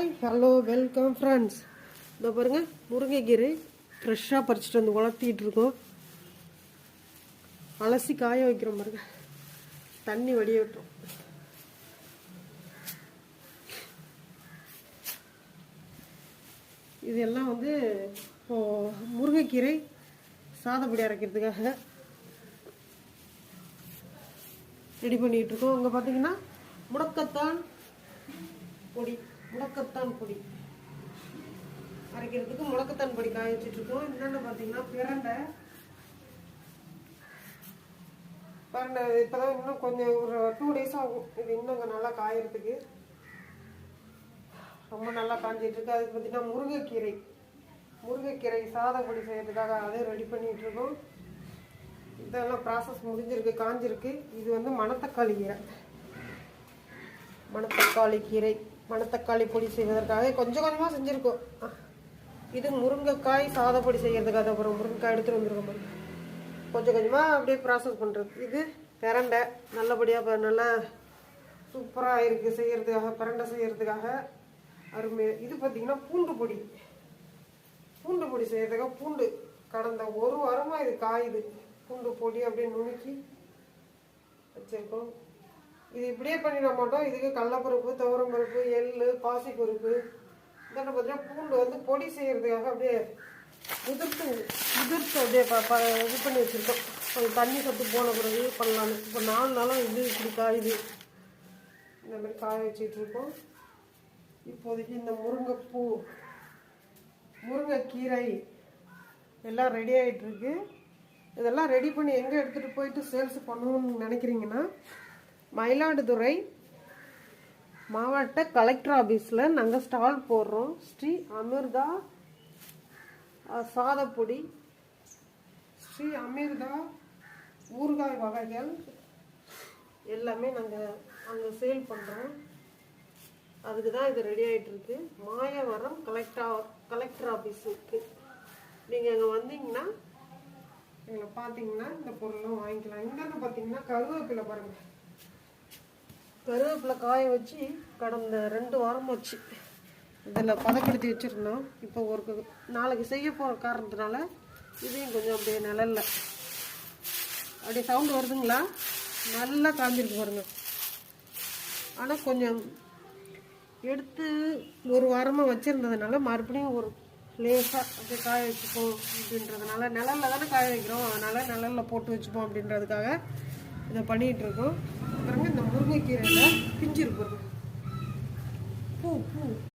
Hi hello welcome friends. இதோ பாருங்கள், முருங்கைக்கீரை ஃப்ரெஷ்ஷாக பறிச்சிட்டு வந்து வளர்த்திட்டு இருக்கோம். அலசி காய வைக்கிறோம் பாருங்க, தண்ணி வடிய விட்டுரும். இதெல்லாம் வந்து இப்போது முருங்கைக்கீரை சாதப்பொடி அரைக்கிறதுக்காக ரெடி பண்ணிகிட்டு இருக்கோம். அங்கே பார்த்தீங்கன்னா முடக்கத்தான் பொடி அரைக்கிறதுக்கு முடக்கத்தான் பொடி காய வச்சுட்டு இருக்கோம். என்னென்ன பார்த்தீங்கன்னா பிரண்டை இப்போதான் இன்னும் கொஞ்சம் ஒரு 2 days ஆகும். இது இன்னும் நல்லா காயறதுக்கு ரொம்ப நல்லா காஞ்சிட்டு இருக்கு. அதுக்கு பார்த்தீங்கன்னா முருங்கைக்கீரை சாதப்பொடி செய்யறதுக்காக அதை ரெடி பண்ணிட்டு இருக்கோம். இதெல்லாம் ப்ராசஸ் முடிஞ்சிருக்கு, காஞ்சிருக்கு. இது வந்து மணத்தக்காளி பொடி செய்வதற்காக கொஞ்சம் கொஞ்சமாக செஞ்சுருக்கோம். இது முருங்கைக்காய் சாதப்பொடி செய்கிறதுக்காக, அப்புறம் முருங்கைக்காய் எடுத்துகிட்டு வந்துருக்கோம். கொஞ்சம் கொஞ்சமாக அப்படியே ப்ராசஸ் பண்ணுறது. இது பிரண்டை நல்லபடியாக நல்லா சூப்பராக இருக்குது செய்கிறதுக்காக, பிரண்டை செய்கிறதுக்காக அருமையாக. இது பார்த்திங்கன்னா பூண்டு பொடி செய்கிறதுக்காக பூண்டு கடந்த 1 வாரமாக இது காயுது. பூண்டு பொடி அப்படியே நுணுக்கி வச்சுருக்கோம். இது இப்படியே பண்ணிட மாட்டோம். இதுக்கு கடலைப்பருப்பு, துவரம்பருப்பு, எள்ளு, பாசிப்பருப்பு, இதெல்லாம் பார்த்தீங்கன்னா பூண்டு வந்து பொடி செய்கிறதுக்காக அப்படியே உதிர்த்து அப்படியே இது பண்ணி வச்சுருக்கோம். கொஞ்சம் தண்ணி சத்து போன பிறகு பண்ணலான்னு. இப்போ 4 நாளாக இது இப்படி காயுது. இந்த மாதிரி காய வச்சிட்ருக்கோம். இப்போதைக்கு இந்த முருங்கைக்கீரை எல்லாம் ரெடி ஆகிட்டுருக்கு. இதெல்லாம் ரெடி பண்ணி எங்கே எடுத்துகிட்டு போயிட்டு சேல்ஸ் பண்ணணும்னு நினைக்கிறீங்கன்னா, மயிலாடுதுறை மாவட்ட கலெக்டர் ஆஃபீஸில் நாங்கள் ஸ்டால் போடுறோம். ஸ்ரீ அமிர்தா சாதப்பொடி, ஸ்ரீ அமிர்தா ஊறுகாய் வகைகள் எல்லாமே நாங்கள் அங்கே சேல் பண்ணுறோம். அதுக்கு தான் இது ரெடி ஆகிட்டுருக்கு. மாயவரம் கலெக்டர் ஆஃபீஸுக்கு நீங்கள் அங்கே வந்தீங்கன்னா எங்களை பார்த்தீங்கன்னா இந்த பொருளும் வாங்கிக்கலாம். இங்கேருந்து பார்த்தீங்கன்னா கருவேப்பிலை பாருங்கள், கருவேப்பிலை காய வச்சு கடந்த 2 வாரம் வச்சு இதில் பதப்படுத்தி வச்சுருந்தோம். இப்போ ஒரு நாளைக்கு செய்ய போகிற காரணத்தினால இதையும் கொஞ்சம் அப்படியே நிழல்ல அப்படியே சவுண்டு வருதுங்களா, நல்லா காஞ்சிருக்கு பாருங்கள். ஆனால் கொஞ்சம் எடுத்து 1 வாரமாக வச்சுருந்ததுனால மறுபடியும் ஒரு லேசாக அப்படியே காய வச்சுப்போம் அப்படின்றதுனால, நிழலில் தானே காய வைக்கிறோம், அதனால் நிழலில் போட்டு வச்சுப்போம் அப்படின்றதுக்காக இதை பண்ணிகிட்ருக்கோம். அப்புறங்க இந்த முருங்கைக்கீரையில் பிஞ்சு இருக்கு பூ